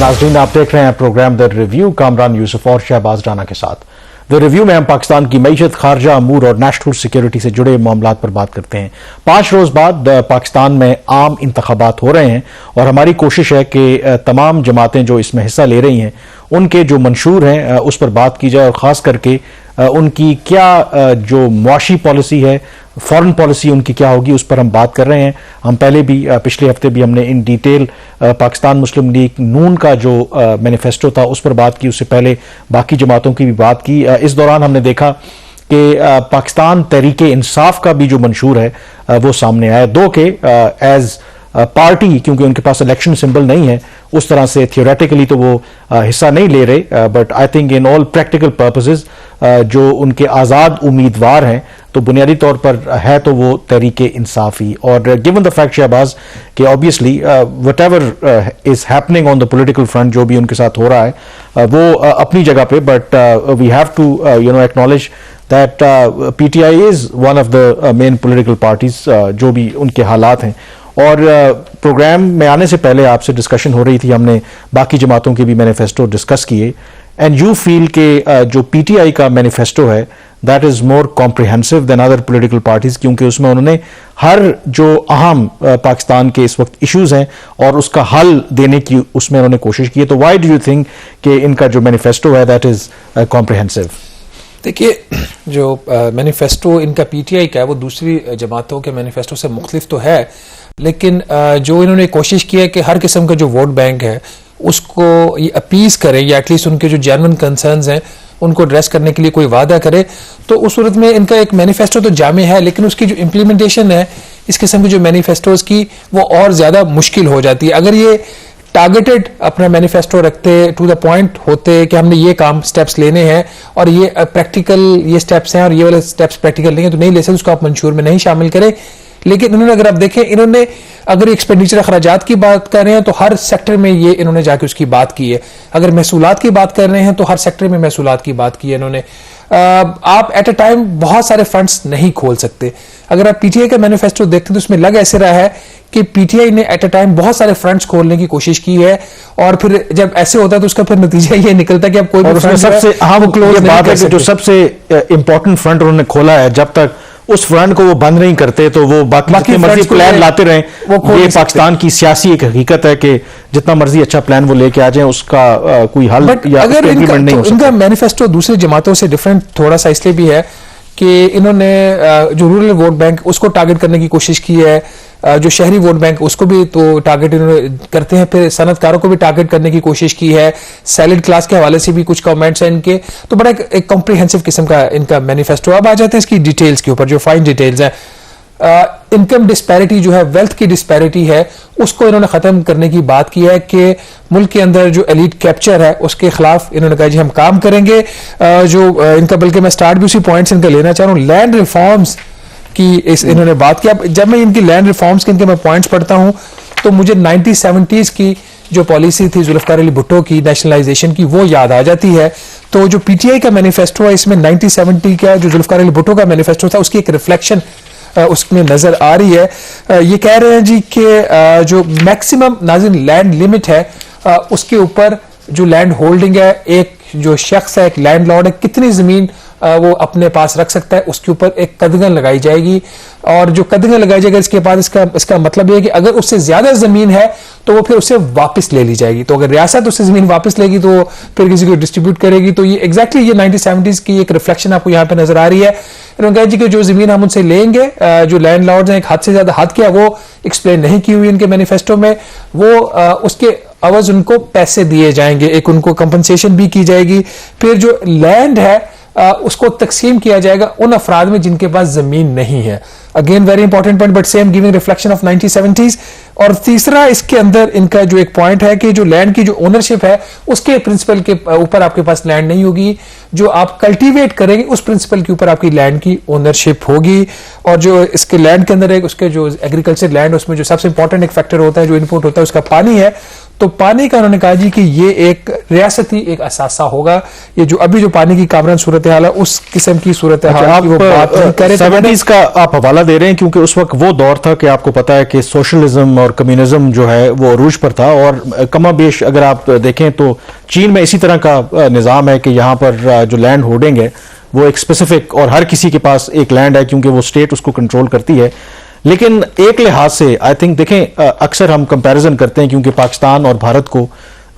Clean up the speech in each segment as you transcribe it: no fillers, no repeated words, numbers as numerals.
नाज़रीन, आप देख रहे हैं programme the review Kamran Yousuf और शहबाज राना के साथ। द रिव्यू में हम पाकिस्तान की मईशत, खारजा अमूर और नेशनल सिक्योरिटी से जुड़े मामलात पर बात करते हैं। 5 रोज बाद पाकिस्तान में आम इंतखाबात हो रहे हैं और हमारी कोशिश है कि तमाम जमातें जो इसमें हिस्सा ले रही हैं उनके जो मंशूर हैं उस पर बात की जाए और ख़ास करके उनकी क्या जो मुआशी पॉलिसी है, फॉरेन पॉलिसी उनकी क्या होगी, उस पर हम बात कर रहे हैं। हम पहले भी पिछले हफ्ते भी हमने इन डिटेल पाकिस्तान मुस्लिम लीग नून का जो मैनिफेस्टो था उस पर बात की, उससे पहले बाकी जमातों की भी बात की। इस दौरान हमने देखा कि पाकिस्तान तहरीके इंसाफ का भी जो मंशूर है वो सामने आया, दो के एज पार्टी, क्योंकि उनके पास इलेक्शन सिंबल नहीं है, उस तरह से थियोरेटिकली तो वो हिस्सा नहीं ले रहे, but I think in all practical purposes जो उनके आज़ाद उम्मीदवार हैं तो बुनियादी तौर पर है तो वो तहरीके इंसाफ ही। और गिवन द फैक्ट शहबाज कि obviously what ever is happening on the political front, जो भी उनके साथ हो रहा है वो अपनी जगह पे, but we have to acknowledge that PTI is one of the main political parties, जो भी उनके हालात हैं। और प्रोग्राम में आने से पहले आपसे डिस्कशन हो रही थी, हमने बाकी जमातों के भी मैनिफेस्टो डिस्कस किए, एंड यू फील के जो PTI का मैनिफेस्टो है that is more comprehensive than other political parties, क्योंकि उसमें उन्होंने हर जो अहम पाकिस्तान के इस वक्त इश्यूज हैं और उसका हल देने की उसमें उन्होंने कोशिश की है। तो व्हाई डू यू थिंक कि इनका जो मैनिफेस्टो है दैट इज कॉम्प्रिहेंसिव? देखिए, जो मैनिफेस्टो इनका PTI का है वो दूसरी जमातों के मैनिफेस्टो से मुख्तलिफ तो है, लेकिन जो इन्होंने कोशिश की है कि हर किस्म का जो वोट बैंक है उसको ये अपीज करे या एटलीस्ट उनके जो जेन्युइन कंसर्न्स हैं उनको एड्रेस करने के लिए कोई वादा करे, तो उस सूरत में इनका एक मैनिफेस्टो तो जामे है, लेकिन उसकी जो इम्प्लीमेंटेशन है इस किस्म की जो मैनिफेस्टोज की वो और ज़्यादा मुश्किल हो जाती है। अगर ये टारगेटेड अपना मैनिफेस्टो रखते, टू द पॉइंट होते कि हमने ये काम स्टेप्स लेने हैं और ये प्रैक्टिकल ये स्टेप्स हैं और ये वाले स्टेप्स प्रैक्टिकल नहीं है तो नहीं ले सकते, उसको आप मंशूर में नहीं शामिल करें। लेकिन इन्होंने, अगर आप देखें, इन्होंने अगर एक्सपेंडिचर अखराजात की बात कर रहे हैं तो हर सेक्टर में ये इन्होंने जाके उसकी बात की है। अगर महसूलात की बात कर रहे हैं तो हर सेक्टर में महसूलात की बात की है इन्होंने। आप एट अ टाइम बहुत सारे फंड्स नहीं खोल सकते। अगर आप PTI का मैनिफेस्टो देखते हैं तो उसमें लग ऐसे रहा है कि PTI ने एट अ टाइम बहुत सारे फ्रंट्स खोलने की कोशिश की है, और फिर जब ऐसे होता है तो उसका फिर नतीजा ये निकलता है कि अब कोई भी फ्रंट सबसे अहम बात है कि जो सबसे इंपॉर्टेंट फ्रंट उन्होंने खोला है, जब तक उस फ्रंट को वो बंद नहीं करते तो वो बाकी मर्जी प्लान लाते रहे। ये पाकिस्तान की सियासी एक हकीकत है कि जितना मर्जी अच्छा प्लान वो लेके आ जाए उसका कोई हल या इम्प्लीमेंट नहीं हो सकता। इनका मैनिफेस्टो दूसरी जमातों से डिफरेंट थोड़ा सा इसलिए भी है कि इन्होंने जो रूरल वोट बैंक उसको टारगेट करने की कोशिश की है, जो शहरी वोट बैंक उसको भी तो टारगेट इन्होंने करते हैं, फिर सनतकारों को भी टारगेट करने की कोशिश की है, सैलड क्लास के हवाले से भी कुछ कमेंट्स हैं इनके। तो बड़ा एक कॉम्प्रिहेंसिव किस्म का इनका मैनिफेस्टो। अब आ जाते हैं इसकी डिटेल्स के ऊपर, जो फाइन डिटेल्स हैं। इनकम डिस्पैरिटी जो है, वेल्थ की डिस्पैरिटी है, उसको इन्होंने खत्म करने की बात की है कि मुल्क के अंदर जो एलीट कैप्चर है उसके खिलाफ इन्होंने कहा जी हम काम करेंगे। जो इनका, बल्कि मैं स्टार्ट भी उसी पॉइंट से इनका लेना चाह रहा हूँ, लैंड रिफॉर्म्स की इन्होंने बात की। जब मैं इनकी लैंड रिफॉर्म्स के इनके मैं पॉइंट्स पढ़ता हूँ तो मुझे 1970s की जो पॉलिसी थी जुल्फकार अली भुट्टो की नेशनलाइजेशन की वो याद आ जाती है। तो जो PTI का मैनिफेस्टो है इसमें 1970 का जो जुल्फकार अली भुट्टो का मैनिफेस्टो था उसकी एक रिफ्लेक्शन उसमें नजर आ रही है। ये कह रहे हैं जी कि जो मैक्सिमम नाज़रीन लैंड लिमिट है उसके ऊपर जो लैंड होल्डिंग है, एक जो शख्स है, एक लैंड लॉर्ड है, कितनी जमीन वो अपने पास रख सकता है उसके ऊपर एक कदगन लगाई जाएगी। और जो कदगन लगाई जाएगी इसके बाद इसका मतलब यह है कि अगर उससे ज्यादा जमीन है तो वो फिर उससे वापस ले ली जाएगी। तो अगर रियासत उससे जमीन वापस लेगी तो फिर किसी को डिस्ट्रीब्यूट करेगी। तो ये एग्जैक्टली ये 1970s की एक रिफ्लेक्शन आपको यहाँ पे नजर आ रही है। इन्होंने कहा जी कि जो जमीन हम उनसे लेंगे, जो लैंड लॉर्ड्स हैं, एक हद से ज्यादा हद क्या वो एक्सप्लेन नहीं की हुई इनके मैनिफेस्टो में, वो उसके अवज उनको पैसे दिए जाएंगे, एक उनको कंपनसेशन भी की जाएगी। फिर जो लैंड है उसको तकसीम किया जाएगा उन अफराद में जिनके पास जमीन नहीं है। Again very important point, but same giving reflection of 1970s। और तीसरा इसके अंदर इनका जो एक पॉइंट है कि जो लैंड की जो ओनरशिप है उसके प्रिंसिपल के ऊपर आपके पास लैंड नहीं होगी, जो आप कल्टीवेट करेंगे उस प्रिंसिपल के ऊपर आपकी लैंड की ओनरशिप होगी। और जो इसके लैंड के अंदर है उसके जो एग्रीकल्चर लैंड उसमें जो सबसे इंपॉर्टेंट एक फैक्टर होता है, जो इनपुट होता है उसका पानी है। तो पानी का उन्होंने कहा जी कि ये एक रियासती एक असासा होगा, ये जो अभी जो पानी की कामरान सूरत हाल है उस किस्म की सूरत हाल की वो बात नहीं करे। 70s का आप हवाला दे रहे हैं क्योंकि उस वक्त वो दौर था कि आपको पता है कि सोशलिज्म और कम्युनिज्म जो है वो अरूज पर था, और कमाबेश अगर आप देखें तो चीन में इसी तरह का निज़ाम है कि यहाँ पर जो लैंड होर्डिंग है वो एक स्पेसिफिक, और हर किसी के पास एक लैंड है क्योंकि वो स्टेट उसको कंट्रोल करती है। लेकिन एक लिहाज से आई थिंक देखें, अक्सर हम कंपैरिजन करते हैं क्योंकि पाकिस्तान और भारत को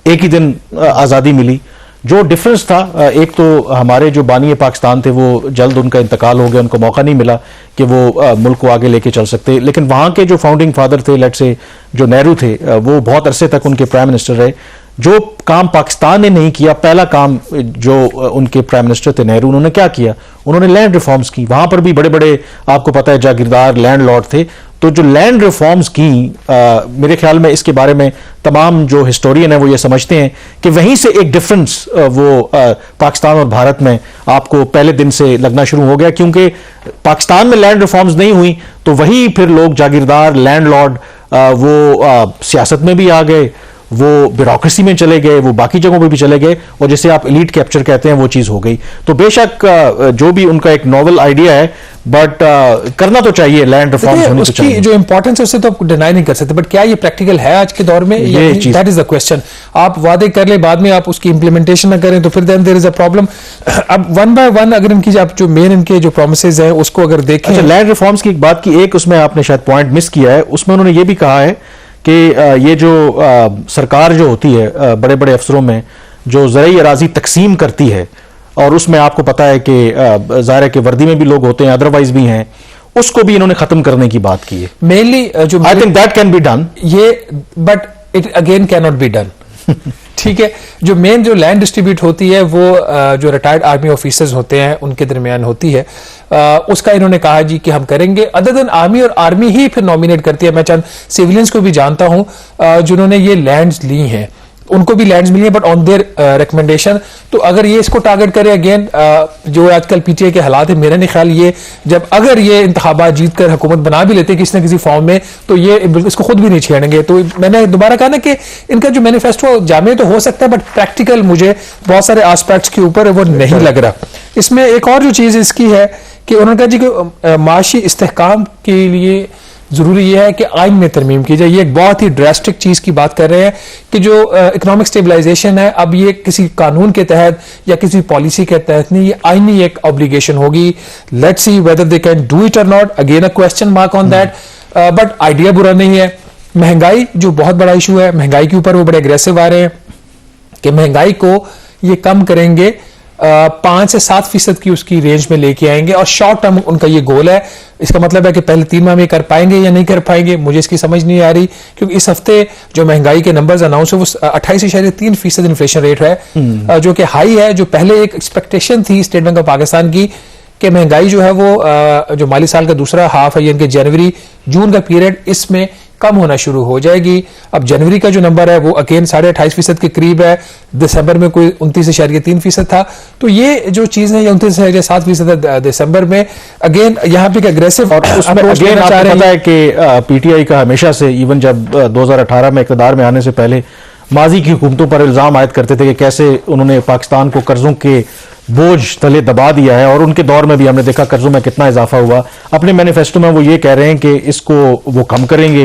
एक ही दिन आज़ादी मिली। जो डिफरेंस था, एक तो हमारे जो बानी पाकिस्तान थे वो जल्द उनका इंतकाल हो गया, उनको मौका नहीं मिला कि वो मुल्क को आगे लेके चल सकते। लेकिन वहाँ के जो फाउंडिंग फादर थे, लेट से जो नेहरू थे, वो बहुत अरसे तक उनके प्राइम मिनिस्टर रहे। जो काम पाकिस्तान ने नहीं किया, पहला काम जो उनके प्राइम मिनिस्टर थे नेहरू, उन्होंने क्या किया, उन्होंने लैंड रिफॉर्म्स की। वहां पर भी बड़े बड़े आपको पता है जागीरदार लैंडलॉर्ड थे, तो जो लैंड रिफॉर्म्स की, मेरे ख्याल में इसके बारे में तमाम जो हिस्टोरियन है वो ये समझते हैं कि वहीं से एक डिफरेंस वो पाकिस्तान और भारत में आपको पहले दिन से लगना शुरू हो गया। क्योंकि पाकिस्तान में लैंड रिफॉर्म्स नहीं हुई तो वही फिर लोग जागीरदार लैंडलॉर्ड वो सियासत में भी आ गए, वो ब्यूरोक्रेसी में चले गए, वो बाकी जगहों पर भी चले गए, और जिसे आप एलीट कैप्चर कहते हैं वो चीज हो गई। तो बेशक जो भी उनका एक नोवेल आइडिया है, बट करना तो चाहिए, लैंड रिफॉर्म्स होने तो चाहिए। उसकी जो इंपॉर्टेंस है उसे तो आप डिनाई नहीं कर सकते, बट क्या ये प्रैक्टिकल है आज के दौर में? That is the question. आप वादे कर ले, बाद में आप उसकी इंप्लीमेंटेशन ना करें तो फिर then there is a problem. अब वन बाय वन अगर इनकी आप जो मेन इनके जो प्रोमिसेस हैं उसको अगर देखें। अच्छा, लैंड रिफॉर्म्स की एक बात की, एक उसमें आपने शायद पॉइंट मिस किया है, उसमें उन्होंने ये भी कहा है कि ये जो सरकार जो होती है बड़े बड़े अफसरों में जो ज़रई अराजी तकसीम करती है, और उसमें आपको पता है कि ज़ाहिर है कि वर्दी में भी लोग होते हैं, अदरवाइज भी हैं, उसको भी इन्होंने खत्म करने की बात की है। मेनली जो I think that can be done ये, but it again can not be done. ठीक है, जो मेन जो लैंड डिस्ट्रीब्यूट होती है वो जो रिटायर्ड आर्मी ऑफिसर्स होते हैं उनके दरमियान होती है। उसका इन्होंने कहा जी कि हम करेंगे, अदर देन आर्मी, और आर्मी ही फिर नॉमिनेट करती है। मैं चंद सिविलियंस को भी जानता हूं जिन्होंने ये लैंड्स ली हैं, उनको भी लैंड्स मिली है बट ऑन देयर रिकमेंडेशन। तो अगर ये इसको टारगेट करे अगेन, जो आजकल पीटीआई के हालात है, मेरा नहीं ख्याल ये जब अगर ये इंतखाबात जीत कर हुकूमत बना भी लेते किसी न किसी फॉर्म में, तो ये इसको खुद भी नहीं छेड़ेंगे। तो मैंने दोबारा कहा ना कि इनका जो मैनिफेस्टो जामे तो हो सकता है बट प्रैक्टिकल मुझे बहुत सारे एस्पेक्ट्स के ऊपर वो नहीं लग रहा। इसमें एक और जो चीज इसकी है कि उन्होंने कहा जी कि माशी इस्तेहकाम के लिए जरूरी यह है कि आइन में तरमीम की जाए। ये एक बहुत ही ड्रास्टिक चीज की बात कर रहे हैं कि जो इकोनॉमिक स्टेबलाइजेशन है, अब ये किसी कानून के तहत या किसी पॉलिसी के तहत नहीं, ये आइनी एक ऑब्लिगेशन होगी। Let's see whether they can do it और not, again a question mark on that, but idea बुरा नहीं है। महंगाई जो बहुत बड़ा इशू है, महंगाई के ऊपर वो बड़े अग्रेसिव आ रहे हैं कि महंगाई को ये कम करेंगे, 5 से 7% की उसकी रेंज में लेके आएंगे, और शॉर्ट टर्म उनका ये गोल है। इसका मतलब है कि पहले 3 माह में कर पाएंगे या नहीं कर पाएंगे, मुझे इसकी समझ नहीं आ रही, क्योंकि इस हफ्ते जो महंगाई के नंबर्स अनाउंस है वो 28.3% इन्फ्लेशन रेट है, जो कि हाई है। जो पहले एक एक्सपेक्टेशन थी स्टेट बैंक ऑफ पाकिस्तान की कि महंगाई जो है वो जो माली साल का दूसरा हाफ है, यानी कि जनवरी जून का पीरियड, इसमें कम होना शुरू हो जाएगी। अब जनवरी का जो नंबर है वो अगेन 28.5% के करीब है, दिसंबर में कोई 29.3% था। तो ये जो चीज है, ये 29.7% है दिसंबर में। अगेन यहाँ पे अग्रेसिव, और उसमें अगेन आपको पता है कि पीटीआई का हमेशा से, इवन जब 2018 में इक़्तिदार में आने से पहले माजी की हुकूमतों पर इल्जाम आयद करते थे कि कैसे उन्होंने पाकिस्तान को कर्जों के बोझ तले दबा दिया है, और उनके दौर में भी हमने देखा कर्जों में कितना इजाफा हुआ। अपने मैनिफेस्टो में वो ये कह रहे हैं कि इसको वो कम करेंगे,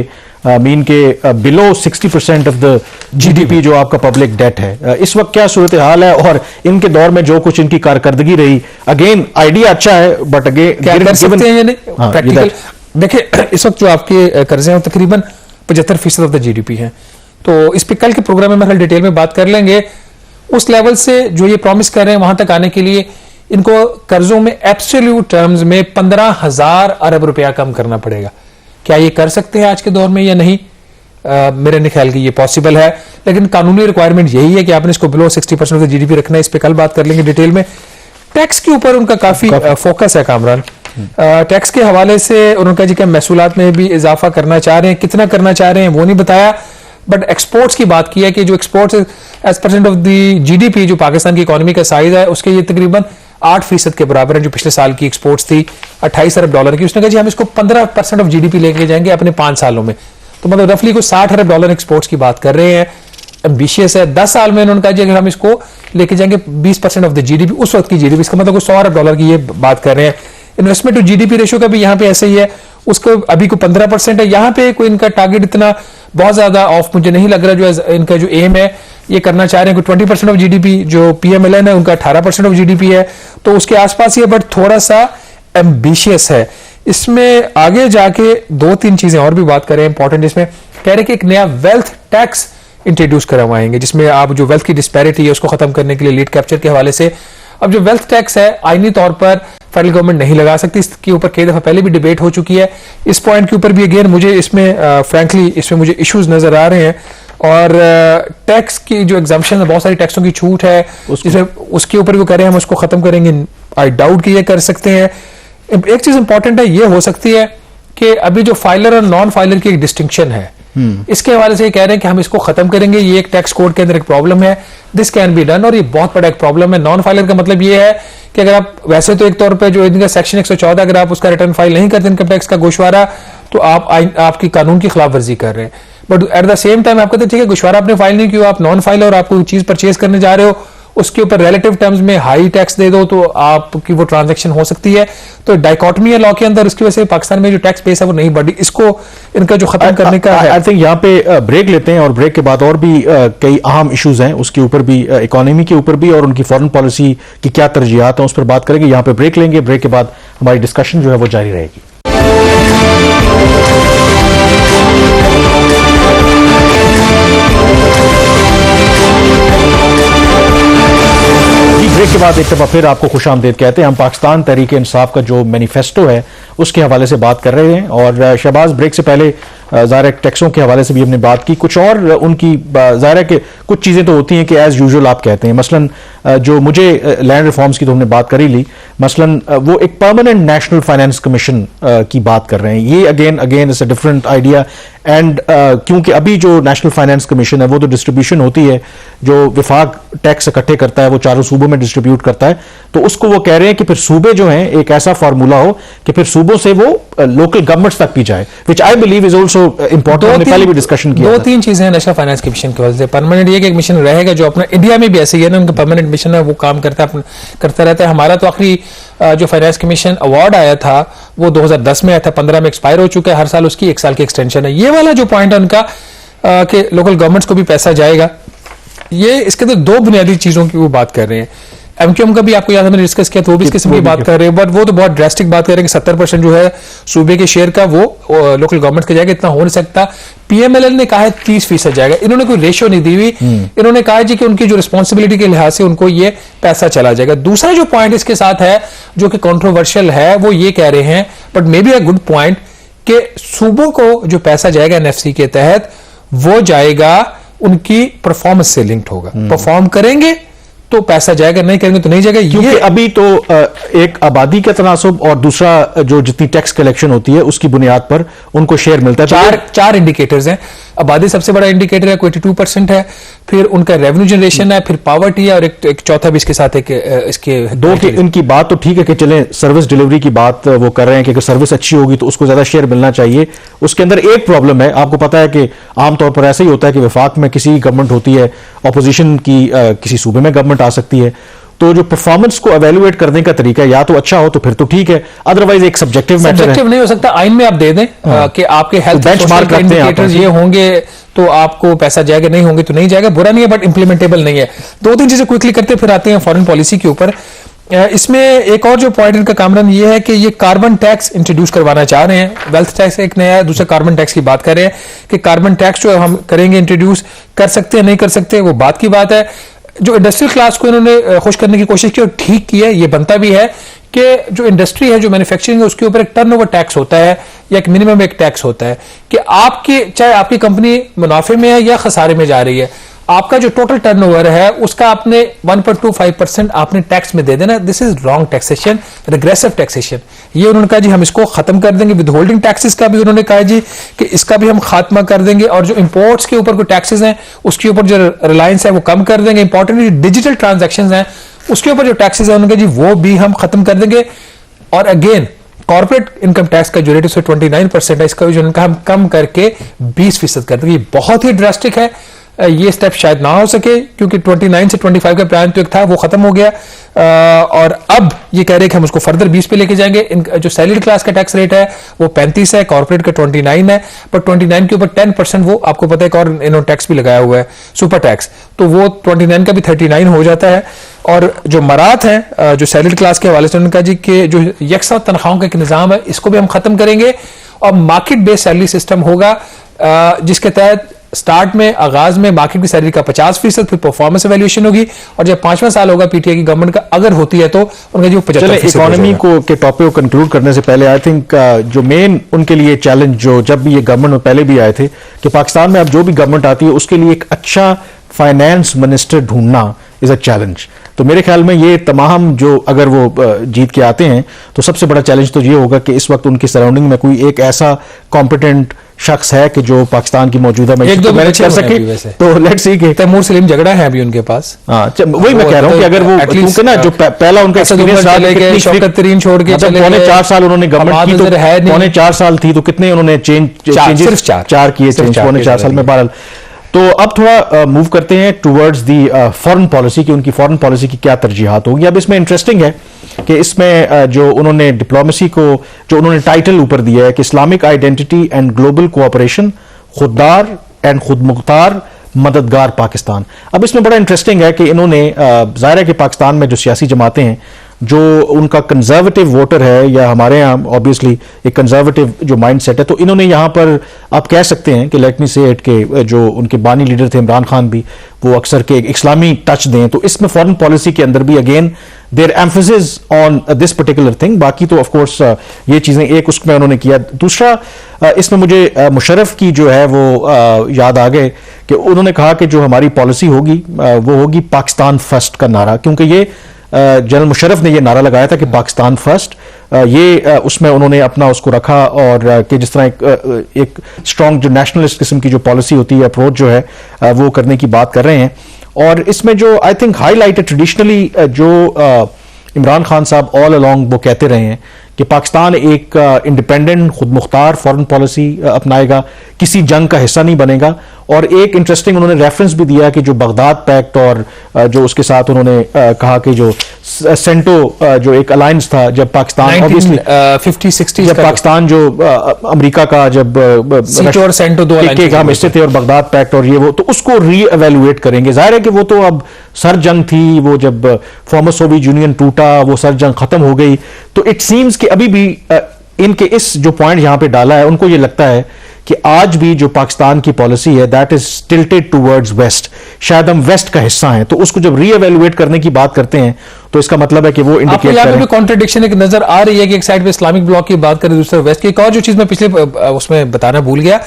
मीन के बिलो 60% ऑफ द जीडीपी जो आपका पब्लिक डेट है। इस वक्त क्या सूरत हाल है, और इनके दौर में जो कुछ इनकी कारकर्दगी रही, अगेन आइडिया अच्छा है बट अगेन क्या कर सकते हैं ये नहीं प्रैक्टिकल। देखिए इस वक्त जो आपके कर्जे हैं तकरीबन 75% ऑफ द जीडीपी है, तो इस पे कल के प्रोग्राम में हम डिटेल में बात कर लेंगे। उस लेवल से जो ये प्रॉमिस कर रहे हैं वहां तक आने के लिए इनको कर्जों में एब्सोल्यूट टर्म्स में 15,000 अरब रुपया कम करना पड़ेगा। क्या ये कर सकते हैं आज के दौर में या नहीं? मेरे नहीं ख्याल कि ये पॉसिबल है, लेकिन कानूनी रिक्वायरमेंट यही है कि आपने इसको बिलो 60% ऑफ द जीडीपी रखना है। इस पे कल बात कर लेंगे डिटेल में। टैक्स के ऊपर उनका काफी फोकस है कामरान। टैक्स के हवाले से उन्होंने कहा जी कि महसूलात में भी इजाफा करना चाह रहे हैं, कितना करना चाह रहे हैं वो नहीं बताया, बट एक्सपोर्ट्स की बात की है कि जो exports as % of the GDP जो पाकिस्तान की इकोनॉमी का साइज है उसके ये तकरीबन 8% के बराबर है। जो पिछले साल की एक्सपोर्ट्स थी 28 अरब डॉलर की, उसने कहा जी हम इसको 15% ऑफ जीडीपी लेके जाएंगे अपने 5 सालों में, तो मतलब रफली को 60 अरब डॉलर एक्सपोर्ट्स की बात कर रहे हैं। एम्बिशियस है। 10 साल में इन्होंने कहा जी अगर हम इसको लेके जाएंगे 20% ऑफ द जीडीपी, उस वक्त की जीडीपी, इसका मतलब $100 अरब की ये बात कर रहे हैं। इन्वेस्टमेंट टू जीडीपी रेशियो का भी यहाँ पे ऐसे ही है, उसको अभी को 15% है। यहाँ पे कोई इनका टारगेट इतना बहुत ज्यादा ऑफ मुझे नहीं लग रहा। जो इनका जो एम है ये करना चाह रहे हैं कि 20% ऑफ जीडीपी, जो पीएमएलएन है उनका 18% ऑफ जीडीपी है, तो उसके आसपास ही है, बट थोड़ा सा एम्बिशियस है। इसमें आगे जाके 2-3 चीजें और भी बात करें इंपॉर्टेंट, जिसमें कह रहे कि एक नया वेल्थ टैक्स इंट्रोड्यूस करवाएंगे, जिसमें आप जो वेल्थ की डिस्पैरिटी है उसको खत्म करने के लिए लीड कैप्चर के हवाले से। अब जो वेल्थ टैक्स है आईनी तौर पर फेडरल गवर्नमेंट नहीं लगा सकती, इसके ऊपर कई दफा पहले भी डिबेट हो चुकी है। इस पॉइंट के ऊपर भी अगेन मुझे इसमें फ्रैंकली इसमें मुझे इश्यूज नजर आ रहे हैं। और टैक्स की जो एग्जाम्पशन है, बहुत सारी टैक्सों की छूट है, उसके ऊपर भी करें हम उसको खत्म करेंगे, आई डाउट कि ये कर सकते हैं। एक चीज इंपॉर्टेंट है, ये हो सकती है कि अभी जो फाइलर और नॉन फाइलर की एक डिस्टिंक्शन है, इसके हवाले से ये कह रहे हैं कि हम इसको खत्म करेंगे, ये एक टैक्स कोड के अंदर एक प्रॉब्लम है, दिस कैन बी डन, और ये बहुत बड़ा एक प्रॉब्लम है। नॉन फाइलर का मतलब ये है कि अगर आप वैसे तो एक तौर पे जो इनका सेक्शन 114 अगर आप उसका रिटर्न फाइल नहीं करते इनकम टैक्स का गोशवारा, तो आप आपकी कानून की खिलाफ वर्जी कर रहे हैं। But at the same time आप कहते हैं ठीक है गोशवारा आपने फाइल नहीं किया, आप नॉन फाइलर और आप कोई चीज परचेज करने जा रहे हो, उसके ऊपर रिलेटिव टर्म्स में हाई टैक्स दे दो तो आपकी वो ट्रांजैक्शन हो सकती है। तो डाइकोटमी है लॉ के अंदर, उसकी वजह से पाकिस्तान में जो टैक्स बेस है वो नहीं बढ़ी, इसको इनका जो खत्म करने का है। आई थिंक यहाँ पे ब्रेक लेते हैं और ब्रेक के बाद और भी कई अहम इश्यूज हैं, उसके ऊपर भी, इकोनॉमी के ऊपर भी और उनकी फॉरेन पॉलिसी की क्या तरजीहात हैं उस पर बात करेंगे। यहाँ पे ब्रेक लेंगे, ब्रेक के बाद हमारी डिस्कशन जो है वो जारी रहेगी। ब्रेक के बाद एक दफा फिर आपको खुशामदीद कहते हैं। हम पाकिस्तान तहरीक इंसाफ का जो मैनिफेस्टो है उसके हवाले से बात कर रहे हैं और शहबाज ब्रेक से पहले ज़ाहिर है टैक्सों के हवाले से भी हमने बात की, कुछ और उनकी ज़ाहिर है कि कुछ चीज़ें तो होती हैं कि एज यूजुअल आप कहते हैं, मसलन जो मुझे लैंड रिफॉर्म्स की तो हमने बात कर ही ली, मसलन वो एक परमानेंट नेशनल फाइनेंस कमीशन की बात कर रहे हैं। ये again it's a different idea and क्योंकि अभी जो नेशनल फाइनेंस कमीशन है वो तो डिस्ट्रीब्यूशन होती है, जो विफाक टैक्स इकट्ठे करता है वो चारों सूबों में डिस्ट्रीब्यूट करता है, तो उसको वो कह रहे हैं कि फिर सूबे जो हैं एक ऐसा फार्मूला हो कि फिर सूबों से वो लोकल गवर्नमेंट्स तक भी जाए, which I believe is also important. हमने पहले भी डिस्कशन किया। 2-3 चीजें हैं नेशनल फाइनेंस कमीशन की वजह से। परमानेंट ये एक मिशन रहेगा जो अपना इंडिया में भी ऐसे ही है ना, उनका परमानेंट मिशन है, वो काम करता रहता है। हमारा तो आखिरी जो फाइनेंस कमीशन अवार्ड आया था वो 2010 में आया था, 15 में एक्सपायर हो चुका है, हर साल उसकी 1 साल की एक्सटेंशन है। ये वाला जो पॉइंट है उनका कि लोकल गवर्नमेंट्स को भी पैसा जाएगा, ये इसके अंदर 2 बुनियादी चीजों की वो बात कर रहे हैं। एमक्यूएम का भी आपको याद है मैंने डिस्कस किया, तो वो भी इस किस्म की बात कर रहे हैं, बट वो तो बहुत ड्रास्टिक बात कर रहे हैं कि 70% जो है सूबे के शेयर का वो लोकल गवर्नमेंट का जाएगा, इतना हो नहीं सकता। पीएमएलएन ने कहा है 30% जाएगा, इन्होंने कोई रेशियो नहीं दी हुई, इन्होंने कहा जी कि उनकी जो रिस्पॉन्सिबिलिटी के लिहाज से उनको ये पैसा चला जाएगा। दूसरा जो पॉइंट इसके साथ है जो कि कंट्रोवर्शियल है, वो ये कह रहे हैं, but may be a good point, कि सूबों को जो पैसा जाएगा एनएफसी के तहत वो जाएगा उनकी परफॉर्मेंस से लिंक्ड होगा। परफॉर्म करेंगे तो पैसा जाएगा, नहीं करेंगे तो नहीं जाएगा। क्योंकि अभी तो एक आबादी का तनासुब और दूसरा जो जितनी टैक्स कलेक्शन होती है उसकी बुनियाद पर उनको शेयर मिलता है। चार इंडिकेटर्स हैं। आबादी सबसे बड़ा इंडिकेटर है, 82% है, फिर उनका रेवेन्यू जनरेशन है, फिर पॉवर्टी है, और एक चौथा भी इसके साथ एक इसके दो की इनकी बात तो ठीक है कि चलें सर्विस डिलीवरी की बात वो कर रहे हैं कि अगर सर्विस अच्छी होगी तो उसको ज्यादा शेयर मिलना चाहिए। उसके अंदर एक प्रॉब्लम है, आपको पता है कि आमतौर पर ऐसा ही होता है कि वफाक में किसी गवर्नमेंट होती है, अपोजिशन की किसी सूबे में गवर्नमेंट आ सकती है, तो जो परफॉर्मेंस को एवेल्युएट करने का तरीका या तो अच्छा हो तो फिर तो ठीक है, अदरवाइज एक सब्जेक्टिव मैटर है। नहीं हो सकता, आइन में आप दे दें कि आपके हेल्थ बेंचमार्क इंडिकेटर्स ये होंगे तो आपको पैसा जाएगा, नहीं होंगे तो नहीं जाएगा। बुरा नहीं है बट इंप्लीमेंटेबल नहीं है। 2-3 चीजें क्विकली करते फिर आते हैं फॉरेन पॉलिसी के ऊपर। इसमें एक और जो पॉइंट इनका कामरान ये है कि ये कार्बन टैक्स इंट्रोड्यूस करवाना चाह रहे हैं। वेल्थ टैक्स एक नया है, दूसरा कार्बन टैक्स की बात कर रहे हैं कि कार्बन टैक्स जो हम करेंगे इंट्रोड्यूस कर सकते हैं नहीं कर सकते, वो बात की बात है। जो इंडस्ट्रियल क्लास को इन्होंने खुश करने की कोशिश की और ठीक की है, ये बनता भी है कि जो इंडस्ट्री है, जो मैन्युफैक्चरिंग है, उसके ऊपर एक टर्नओवर टैक्स होता है या एक मिनिमम एक टैक्स होता है कि आपकी चाहे आपकी कंपनी मुनाफे में है या खसारे में जा रही है, आपका जो टोटल टर्नओवर है उसका आपने 1.25% आपने टैक्स में दे देना। This is wrong taxation, regressive taxation. ये उन्होंने कहा जी हम इसको खत्म कर देंगे। विद होल्डिंग टैक्सेस का भी उन्होंने कहा जी कि इसका भी हम खात्मा कर देंगे, और जो इंपोर्ट्स के ऊपर कोई टैक्सेस हैं उसके ऊपर जो रिलायंस है वो कम कर देंगे। इंपॉर्टेंटली डिजिटल ट्रांजेक्शन हैं उसके ऊपर जो टैक्सेस है उन्होंने कहा जी वो भी हम खत्म कर देंगे। और अगेन कॉर्पोरेट इनकम टैक्स का जो रेट है 29% है, इसका जो हम कम करके 20% कर देंगे। बहुत ही ड्रास्टिक है। ये स्टेप शायद ना हो सके, क्योंकि 29 से 25 का प्लान तो एक था वो खत्म हो गया, और अब ये कह रहे हैं कि हम उसको फर्दर 20 पे लेके जाएंगे। जो सैलरीड क्लास का टैक्स रेट है वो 35 है, कॉर्पोरेट का 29 है, पर 29 के ऊपर 10% वो आपको पता है कि और इन्होंने टैक्स भी लगाया हुआ है, सुपर टैक्स, तो वो 29 का भी 39 हो जाता है। और जो मरात है जो सैलरीड क्लास के हवाले से उन्होंने कहा जी कि जो यकसा तनख्वाहों का एक निज़ाम है इसको भी हम खत्म करेंगे और मार्केट बेस्ड सैलरी सिस्टम होगा, जिसके तहत स्टार्ट में आगाज में मार्केट की सैलरी का 50%, फिर परफॉर्मेंस एवेल्यूएशन होगी, और जब 5वां साल होगा पीटीआई की गवर्नमेंट का अगर होती है तो उनका जो 75% इकोनॉमी को के टॉपिक को कंक्लूड करने से पहले आई थिंक जो मेन उनके लिए चैलेंज जो जब भी ये गवर्नमेंट में पहले भी आए थे कि पाकिस्तान में अब जो भी गवर्नमेंट आती है उसके लिए एक अच्छा फाइनेंस मिनिस्टर ढूंढना इज अ चैलेंज। तो मेरे ख्याल में ये तमाम जो अगर वो जीत के आते हैं तो सबसे बड़ा चैलेंज तो ये होगा कि इस वक्त उनकी सराउंडिंग में कोई एक ऐसा कॉम्पिटेंट शख्स है कि जो पाकिस्तान की मौजूदा में मैनेज कर सके। तो लेट्स सी कि तैमूर सलीम झगड़ा है अभी उनके पास। वही मैं कह रहा हूँ कि अगर वो क्योंकि ना जो पहला उनका एक्सपीरियंस रहा शौकत तरीन छोड़ के मतलब पौने 4 साल उन्होंने गवर्नमेंट की, तो पौने 4 साल थी तो कितने उन्होंने चेंजेस 4 किए चेंज पौने 4 साल में। बहरहाल तो अब थोड़ा मूव करते हैं टुवर्ड्स दी फॉरेन पॉलिसी की, उनकी फॉरेन पॉलिसी की क्या तरजीहात होगी। अब इसमें इंटरेस्टिंग है कि इसमें जो उन्होंने डिप्लोमेसी को जो उन्होंने टाइटल ऊपर दिया है कि Islamic identity and global cooperation, खुददार एंड खुदमुख्तार मददगार पाकिस्तान। अब इसमें बड़ा इंटरेस्टिंग है कि इन्होंने जाहिर है कि पाकिस्तान में जो सियासी जमातें हैं जो उनका कंजर्वेटिव वोटर है या हमारे यहाँ ऑब्वियसली एक कंजर्वेटिव जो माइंडसेट है, तो इन्होंने यहाँ पर आप कह सकते हैं कि लेट मी से इट के जो उनके बानी लीडर थे इमरान खान भी वो अक्सर के इस्लामी टच दें, तो इसमें फॉरेन पॉलिसी के अंदर भी again there emphasis on this particular thing. बाकी तो ऑफ कोर्स ये चीजें एक उसमें उन्होंने किया। दूसरा इसमें मुझे मुशर्रफ की जो है वो याद आ गए कि उन्होंने कहा कि जो हमारी पॉलिसी होगी वो होगी पाकिस्तान फर्स्ट का नारा, क्योंकि ये जनरल मुशर्रफ ने ये नारा लगाया था कि पाकिस्तान फर्स्ट, ये उसमें उन्होंने अपना उसको रखा, और कि जिस तरह एक स्ट्रॉन्ग जो नेशनलिस्ट किस्म की जो पॉलिसी होती है अप्रोच जो है वो करने की बात कर रहे हैं। और इसमें जो आई थिंक हाईलाइटेड ट्रेडिशनली जो इमरान खान साहब ऑल अलोंग वो कहते रहे हैं कि पाकिस्तान एक इंडिपेंडेंट खुद मुख्तार फॉरेन पॉलिसी अपनाएगा, किसी जंग का हिस्सा नहीं बनेगा। और एक इंटरेस्टिंग उन्होंने रेफरेंस भी दिया कि जो बगदाद पैक्ट और जो उसके साथ उन्होंने कहा कि जो सेंटो जो एक अलायंस था जब पाकिस्तान ऑब्वियसली 50-60 जब पाकिस्तान जो अमेरिका का जब और सेंटो दो हम हिस्से थे और बगदाद पैक्ट और ये वो, तो उसको री एवेल्युएट करेंगे। जाहिर है कि वो तो अब सर जंग थी, वो जब फॉर्मर सोवियत यूनियन टूटा वो सर जंग खत्म हो गई, तो इट सीम्स कि अभी भी इनके इस जो पॉइंट यहां पे डाला है उनको ये लगता है कि आज भी जो पाकिस्तान की पॉलिसी है that is tilted towards waste, शायद हम वेस्ट का हिस्सा हैं। तो उसको जब रीएवैल्यूएट करने की बात करते हैं तो इसका मतलब है कि वो इंडिकेट करें। आपको कॉन्ट्रडिक्शन एक नजर आ रही है कि एक साइड पे इस्लामिक ब्लॉक की बात करें, दूसरे वेस्ट की। एक और जो चीज मैं पिछले उसमें बताना भूल गया,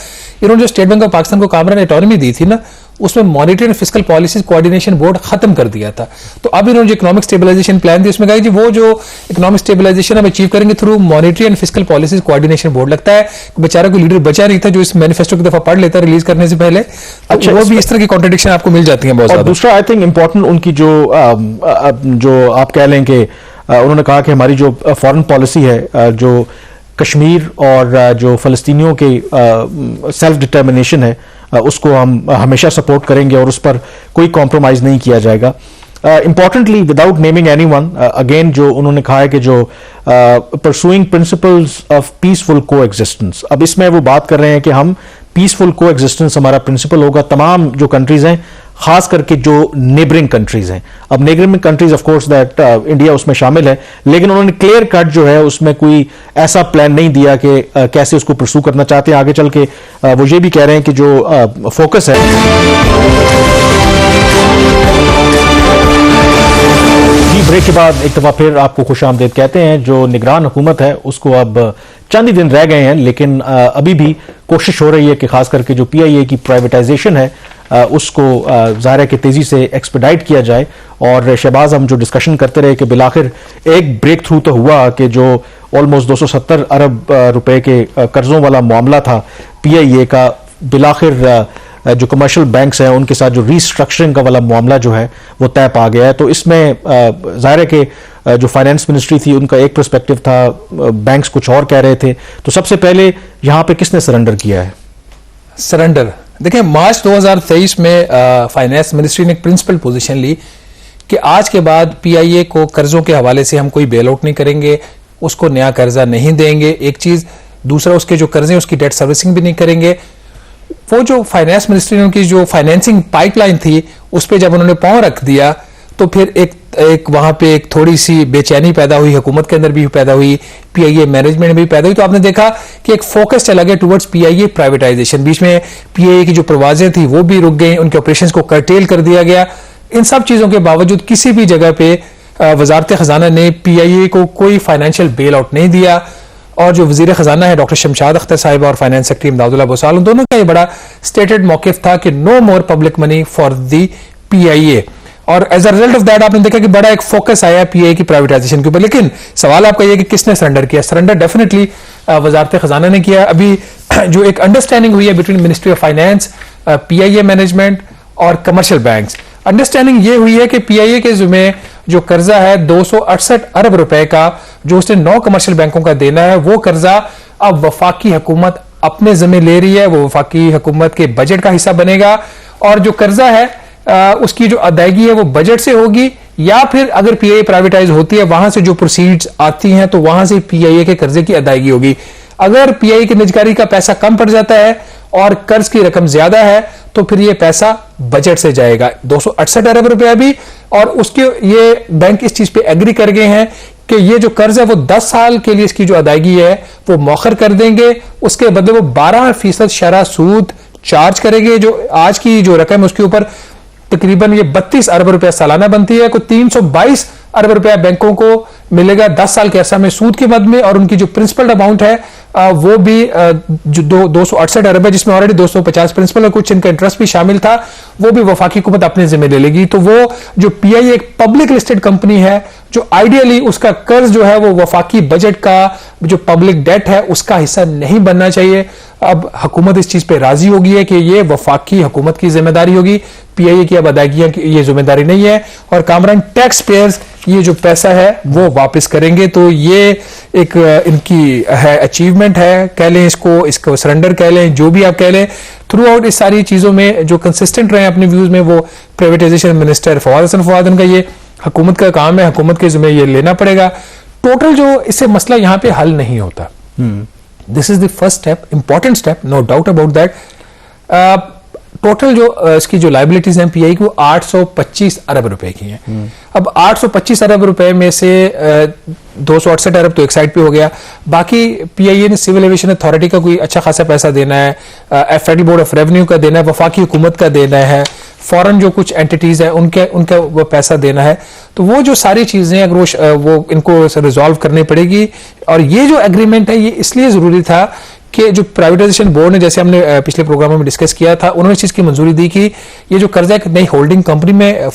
इन्होंने जो स्टेट बैंक ऑफ पाकिस्तान को कामरान ऑटोनॉमी दी थी ना, उसमें monetary and fiscal policies coordination board खत्म कर दिया था। तो अब इन्होंने जो इकोनॉमिक स्टेबलाइजेशन प्लान दी उसमें कहा कि वो जो इकोनॉमिक स्टेबलाइजेशन हम अचीव करेंगे through monetary and fiscal policies coordination board. लगता है बेचारा कोई लीडर बचा नहीं था जो इस मैनिफेस्टो की दफा पढ़ लेता रिलीज करने से पहले। अच्छा, वो भी इस तरह की कॉन्ट्रडिक्शन आपको मिल जाती है बहुत ज्यादा। दूसरा आई थिंक इंपॉर्टेंट उनकी जो आप कह लें कि उन्होंने कहा कि हमारी जो फॉरेन पॉलिसी है जो कश्मीर और जो फलस्तीनियों के सेल्फ डिटर्मिनेशन है उसको हम हमेशा सपोर्ट करेंगे और उस पर कोई कॉम्प्रोमाइज नहीं किया जाएगा। Importantly without naming anyone, again जो उन्होंने कहा है कि जो pursuing principles of peaceful coexistence, अब इसमें वो बात कर रहे हैं कि हम पीसफुल कोएग्जिस्टेंस हमारा प्रिंसिपल होगा तमाम जो कंट्रीज हैं, खास करके जो नेबरिंग कंट्रीज हैं। अब neighbouring countries of course that India उसमें शामिल है, लेकिन उन्होंने क्लियर कट जो है उसमें कोई ऐसा प्लान नहीं दिया कि कैसे उसको परसू करना चाहते हैं आगे चल के। वो ये भी कह रहे हैं कि जो फोकस है ब्रेक के बाद एक दफा फिर आपको खुशामदीद कहते हैं। जो निगरान हुकूमत है उसको अब चंद ही दिन रह गए हैं, लेकिन अभी भी कोशिश हो रही है कि खास करके जो PIA की प्राइवेटाइजेशन है उसको ज़ाहिर है कि तेजी से एक्सपेडाइट किया जाए। और शहबाज हम जो डिस्कशन करते रहे कि बिलाखिर एक ब्रेक थ्रू तो हुआ कि जो ऑलमोस्ट 270 अरब रुपए के कर्जों वाला मामला था PIA का, बिलाखिर जो कमर्शियल बैंक्स हैं उनके साथ जो रीस्ट्रक्चरिंग का वाला मामला जो है वो तय पा गया है। तो इसमें जाहिर है कि जो फाइनेंस मिनिस्ट्री थी उनका एक पर्सपेक्टिव था, बैंक्स कुछ और कह रहे थे। तो सबसे पहले यहाँ पे किसने सरेंडर किया है? सरेंडर देखिए, मार्च 2023 में फाइनेंस मिनिस्ट्री ने एक प्रिंसिपल पोजीशन ली कि आज के बाद पीआईए को कर्जों के हवाले से हम कोई बेल आउट नहीं करेंगे, उसको नया कर्जा नहीं देंगे, एक चीज। दूसरा, उसके जो कर्जे उसकी डेट सर्विसिंग भी नहीं करेंगे। वो जो फाइनेंस मिनिस्ट्री ने उनकी जो फाइनेंसिंग पाइपलाइन थी उस पर जब उन्होंने पांव रख दिया तो फिर एक वहां पे एक थोड़ी सी बेचैनी पैदा हुई, हुकूमत के अंदर भी पैदा हुई, पीआईए मैनेजमेंट में भी पैदा हुई। तो आपने देखा कि एक फोकस चला गया टुवर्ड्स पीआईए प्राइवेटाइजेशन। बीच में पीआईए की जो परवाजें थी वो भी रुक गई, उनके ऑपरेशंस को कर्टेल कर दिया गया। इन सब चीजों के बावजूद किसी भी जगह पे वजारत खजाना ने पीआईए को कोई फाइनेंशियल बेल आउट नहीं दिया। और जो वजीर खजाना है डॉक्टर शमशाद अख्तर साहिबा और फाइनेंस सेक्रेटरी इमदादुल्लाह भूसाल, उन दोनों का ये बड़ा स्टेटेड मौकिफ था कि no more public money for the PIA. और as a result of that आपने देखा कि बड़ा एक फोकस आया पीआईए की प्राइवेटाइजेशन के ऊपर। लेकिन सवाल आपका यह कि किसने सरेंडर किया? सरेंडर डेफिनेटली वजारत खजाना ने किया। अभी जो एक अंडरस्टैंडिंग हुई है between ministry of finance, PIA management और कमर्शियल बैंक्स, अंडरस्टैंडिंग ये हुई है कि पीआईए के जिम्मे जो कर्जा है 268 अरब रुपए का, जो उसने 9 कमर्शियल बैंकों का देना है, वो कर्जा अब वफाकी हुकूमत अपने जिम्मे ले रही है। वो वफाकी हुकूमत के बजट का हिस्सा बनेगा और जो कर्जा है उसकी जो अदायगी है वो बजट से होगी, या फिर अगर पीआईए प्राइवेटाइज होती है वहां से जो प्रोसीड्स आती हैं तो वहां से पीआईए के कर्जे की अदायगी होगी। अगर पीआईए की निजकारी का पैसा कम पड़ जाता है और कर्ज की रकम ज्यादा है तो फिर ये पैसा बजट से जाएगा 268 अरब रुपया भी। और उसके ये बैंक इस चीज पे एग्री कर गए हैं कि ये जो कर्ज है वो 10 साल के लिए इसकी जो अदायगी है वो मौखर कर देंगे, उसके बदले वो 12% शरह सूद चार्ज करेंगे। जो आज की जो रकम है उसके ऊपर तकरीबन ये 32 अरब रुपया सालाना बनती है। कोई 322 अरब रुपया बैंकों को मिलेगा 10 साल के अरसा में सूद के मद में। और उनकी जो प्रिंसिपल अमाउंट है वो भी जो 268 अरब है, जिसमें ऑलरेडी 250 प्रिंसिपल और कुछ इनका इंटरेस्ट भी शामिल था, वो भी वफाकी हुकूमत अपने जिम्मे ले लेगी। तो वो जो पीआईए एक पब्लिक लिस्टेड कंपनी है, जो आइडियली उसका कर्ज जो है वो वफाकी बजट का जो पब्लिक डेट है उसका हिस्सा नहीं बनना चाहिए। अब हुकूमत इस चीज पे राजी होगी है कि ये वफाकी हुकूमत की जिम्मेदारी होगी, पीआईए की अब अदायगियां की ये जिम्मेदारी नहीं है और कामरान टैक्स पेयर्स ये जो पैसा है वो वापस करेंगे। तो ये एक इनकी है अचीवमेंट है, कह लें इसको सरेंडर कह लें, जो भी आप कह लें। थ्रू आउट इस सारी चीजों में जो कंसिस्टेंट रहे अपने व्यूज में वो प्राइवेटाइजेशन मिनिस्टर फवाद हसन फवाद, उनका ये हुकूमत का काम है, हुकूमत के जिम्मे ये लेना पड़ेगा। टोटल जो इससे मसला यहां पे हल नहीं होता। This is the first step, important step, no doubt about that. Total जो इसकी जो लाइबिलिटीज हैं पीआई की वो 825 अरब रुपए की हैं। अब 825 अरब रुपए में से 268 अरब तो एक साइड पे हो गया, बाकी पीआईए ने सिविल एविएशन अथॉरिटी का कोई अच्छा खासा पैसा देना है, फेडरल बोर्ड ऑफ रेवेन्यू का देना है, वफाकी हुकूमत का देना है, फॉरेन जो कुछ एंटिटीज है उनका वो पैसा देना है। तो वो जो सारी चीजें अगर वो इनको रिजॉल्व करनी पड़ेगी। और ये जो एग्रीमेंट है ये इसलिए जरूरी था कि जो प्राइवेटाइजेशन बोर्ड ने, जैसे हमने पिछले प्रोग्राम में डिस्कस किया था, उन्होंने इस चीज की मंजूरी दी कि ये जो कर्जा एक नई होल्डिंग कंपनी में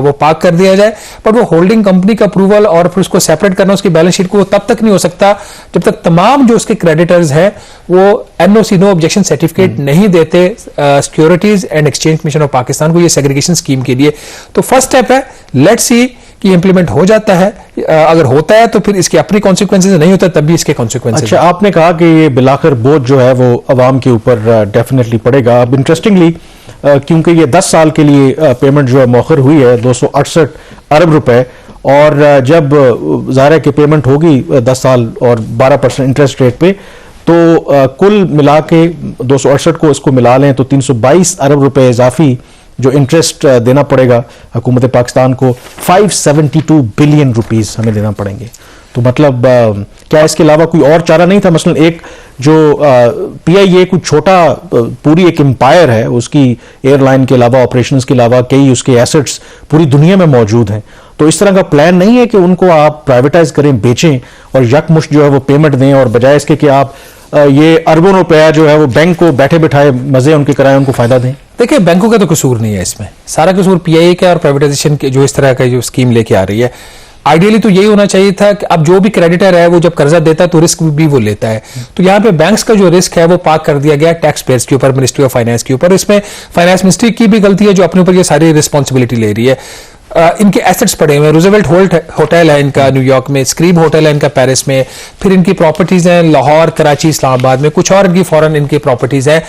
वो पार्क कर दिया जाए। पर वो होल्डिंग कंपनी का अप्रूवल और फिर उसको सेपरेट करना उसकी बैलेंस शीट को तब तक नहीं हो सकता जब तक तमाम जो उसके क्रेडिटर्स हैं वो एनओसी नो ऑब्जेक्शन सर्टिफिकेट नहीं देते securities and exchange commission of Pakistan को ये सेग्रीगेशन स्कीम के लिए। तो फर्स्ट स्टेप है, लेट्स सी कि इंप्लीमेंट हो जाता है। अगर होता है तो फिर इसके अपनी कॉन्सिक्वेंसेज, नहीं होता तब भी इसके कॉन्सिक्वेंसेज। अच्छा, आपने कहा कि ये बिलाकर बोझ जो है वो अवाम के ऊपर डेफिनेटली पड़ेगा। अब इंटरेस्टिंगली क्योंकि ये 10 साल के लिए पेमेंट जो है मौखर हुई है 268 अरब रुपए, और जब ज़ाहिर की पेमेंट होगी 10 साल और 12% इंटरेस्ट रेट पे, तो कुल मिला के 268 को इसको मिला लें तो 322 अरब रुपए इजाफी जो इंटरेस्ट देना पड़ेगा हुकूमत पाकिस्तान को, 572 बिलियन रुपीस हमें देना पड़ेंगे। तो मतलब क्या इसके अलावा कोई और चारा नहीं था? मसलन एक जो पीआईए कुछ छोटा पूरी एक एम्पायर है, उसकी एयरलाइन के अलावा, ऑपरेशंस के अलावा कई उसके एसेट्स पूरी दुनिया में मौजूद हैं। तो इस तरह का प्लान नहीं है कि उनको आप प्राइवेटाइज करें, बेचें और यकमुश्त जो है वो पेमेंट दें, और बजाय इसके कि आप ये अरबों रुपया जो है वो बैंक को बैठे बिठाए मजे उनके कराए, उनको फायदा दें। देखिए, बैंकों का तो कसूर नहीं है इसमें, सारा कसूर पीआईए का और प्राइवेटाइजेशन के जो इस तरह का जो स्कीम लेके आ रही है। आइडियली तो यही होना चाहिए था कि अब जो भी क्रेडिटर है वो जब कर्जा देता है तो रिस्क भी वो लेता है। तो यहाँ पे बैंक्स का जो रिस्क है वो पार्क कर दिया गया टैक्स पेयर्स के ऊपर, मिनिस्ट्री ऑफ फाइनेंस के ऊपर। इसमें फाइनेंस मिनिस्ट्री की भी गलती है जो अपने ऊपर ये सारी रिस्पॉन्सिबिलिटी ले रही है। इनके एसेट्स पड़े हुए हैं। रूजवेल्ट होटल है इनका न्यूयॉर्क में, स्क्रीब होटल है इनका पेरिस में, फिर इनकी प्रॉपर्टीज हैं लाहौर, कराची, इस्लामाबाद में, कुछ और इनकी फॉरेन इनकी प्रॉपर्टीज हैं।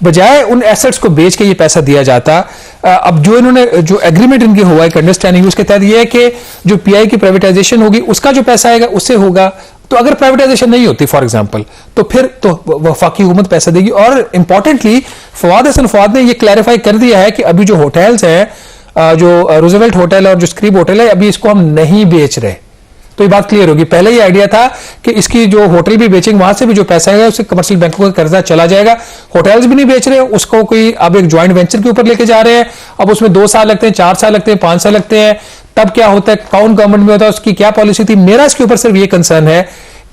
बजाय उन एसेट्स को बेच के ये पैसा दिया जाता, अब जो इन्होंने जो एग्रीमेंट इनकी हुआ है, अंडरस्टैंडिंग, उसके तहत ये है कि जो पीआई की प्राइवेटाइजेशन होगी उसका जो पैसा आएगा उससे होगा। तो अगर प्राइवेटाइजेशन नहीं होती फॉर एग्जांपल, तो फिर तो वफाकी हुकूमत पैसा देगी। और इंपॉर्टेंटली फवाद हसन फवाद ने ये क्लैरिफाई कर दिया है कि अभी जो होटल्स हैं, जो रूजवेल्ट होटल और जो स्क्रीब होटल है, अभी इसको हम नहीं बेच रहे। तो ये बात क्लियर होगी। पहले ये आइडिया था कि इसकी जो होटल भी बेचेंगे वहां से भी जो पैसा आएगा उससे कमर्शियल बैंकों का कर्जा चला जाएगा। होटल्स भी नहीं बेच रहे, उसको कोई अब एक ज्वाइंट वेंचर के ऊपर लेके जा रहे हैं। अब उसमें 2 साल लगते हैं, 4 साल लगते हैं, 5 साल लगते हैं। तब क्या होता है, कौन गवर्नमेंट में होता है, उसकी क्या पॉलिसी थी। मेरा इसके ऊपर सिर्फ ये कंसर्न है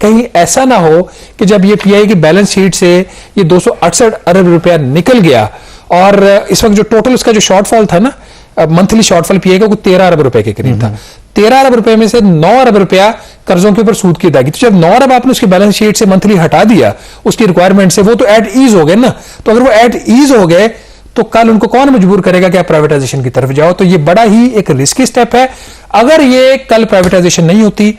कहीं ऐसा ना हो कि जब ये पीआई की बैलेंस शीट से ये 268 अरब रुपया निकल गया और इस वक्त जो टोटल उसका जो शॉर्टफॉल था ना, मंथली शॉर्टफॉल पीआई का, वो 13 अरब रुपए के करीब था। 13 अरब रुपए में से 9 अरब रुपया कर्जों के ऊपर सूद की अदायगी। तो जब 9 अरब आपने उसकी बैलेंस शीट से मंथली हटा दिया उसकी रिक्वायरमेंट से, वो तो एट ईज हो गए ना। तो अगर वो एट ईज हो गए तो कल उनको कौन मजबूर करेगा कि आप प्राइवेटाइजेशन की तरफ जाओ। तो ये बड़ा ही एक रिस्की स्टेप है। अगर ये कल प्राइवेटाइजेशन नहीं होती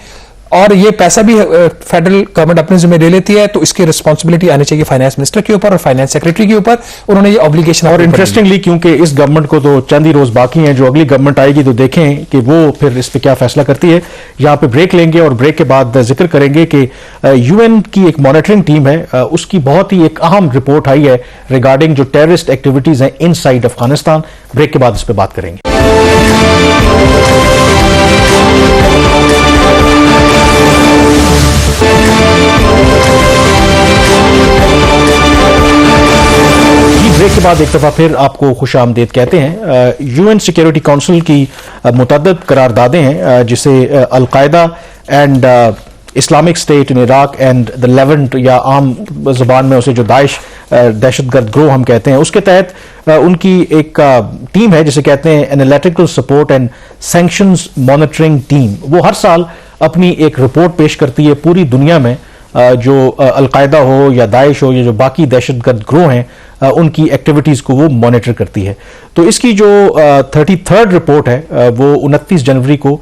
और ये पैसा भी फेडरल गवर्नमेंट अपने जिम्मे ले लेती है, तो इसकी रिस्पांसिबिलिटी आनी चाहिए फाइनेंस मिनिस्टर के ऊपर और फाइनेंस सेक्रेटरी के ऊपर। उन्होंने ये ऑब्लिगेशन। और इंटरेस्टिंगली, क्योंकि इस गवर्नमेंट को तो चंद ही रोज बाकी हैं, जो अगली गवर्नमेंट आएगी तो देखें कि वो फिर इस पे क्या फैसला करती है। यहाँ पे ब्रेक लेंगे और ब्रेक के बाद जिक्र करेंगे कि यूएन की एक मॉनिटरिंग टीम है, उसकी बहुत ही एक अहम रिपोर्ट आई है रिगार्डिंग जो टेररिस्ट एक्टिविटीज हैं इनसाइड अफगानिस्तान। ब्रेक के बाद इस पर बात करेंगे। ब्रेक के बाद एक दफा फिर आपको खुश आमदीद कहते हैं। यूएन सिक्योरिटी काउंसिल की मुतअद्दिद करारदादें हैं, जिसे al Qaeda and Islamic state in Iraq and the Levant, या आम जुबान में उसे जो दाइश दहशतगर्द ग्रोह हम कहते हैं, उसके तहत उनकी एक टीम है जिसे कहते हैं analytical support and sanctions monitoring team. वो हर साल अपनी एक रिपोर्ट पेश करती है पूरी दुनिया में जो अलकायदा हो या दाइश हो या जो बाकी दहशतगर्द ग्रोह हैं, उनकी एक्टिविटीज को वो मॉनिटर करती है। तो इसकी जो 33rd रिपोर्ट है वो 29 जनवरी को